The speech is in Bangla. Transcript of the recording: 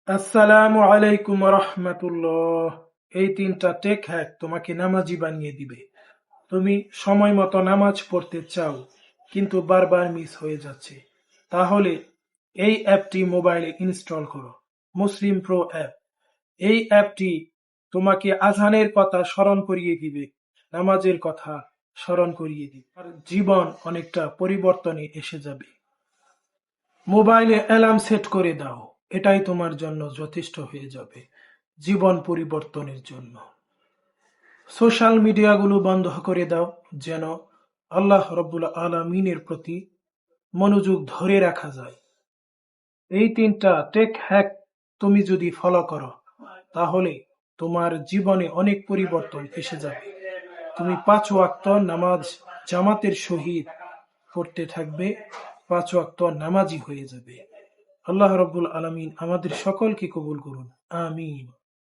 আসসালামু আলাইকুম রহমতুল্লাহ। এই তিনটা টেক হ্যাক তোমাকে নামাজি বানিয়ে দিবে। তুমি সময় মতো নামাজ পড়তে চাও কিন্তু বারবার মিস হয়ে যাচ্ছে, তাহলে এই অ্যাপটি মোবাইলে ইনস্টল করো, মুসলিম প্রো অ্যাপ। এই অ্যাপটি তোমাকে আজানের কথা স্মরণ করিয়ে দিবে, নামাজের কথা স্মরণ করিয়ে দিবে, আর জীবন অনেকটা পরিবর্তনে এসে যাবে। মোবাইলে অ্যালার্ম সেট করে দাও, এটাই তোমার জন্য যথেষ্ট হয়ে যাবে জীবন পরিবর্তনের জন্য। সোশ্যাল মিডিয়াগুলো বন্ধ করে দাও, যেন আল্লাহ রব্বুল আলামিনের প্রতি মনোযোগ ধরে রাখা যায়। এই তিনটা টেক হ্যাক তুমি যদি ফলো করো, তাহলে তোমার জীবনে অনেক পরিবর্তন এসে যাবে। তুমি 5 ওয়াক্ত নামাজ জামাতের সহিত পড়তে থাকবে, 5 ওয়াক্ত নামাজি হয়ে যাবে। আল্লাহ রব্বুল আলামিন আমাদের সকলকে কবুল করুন, আমিন।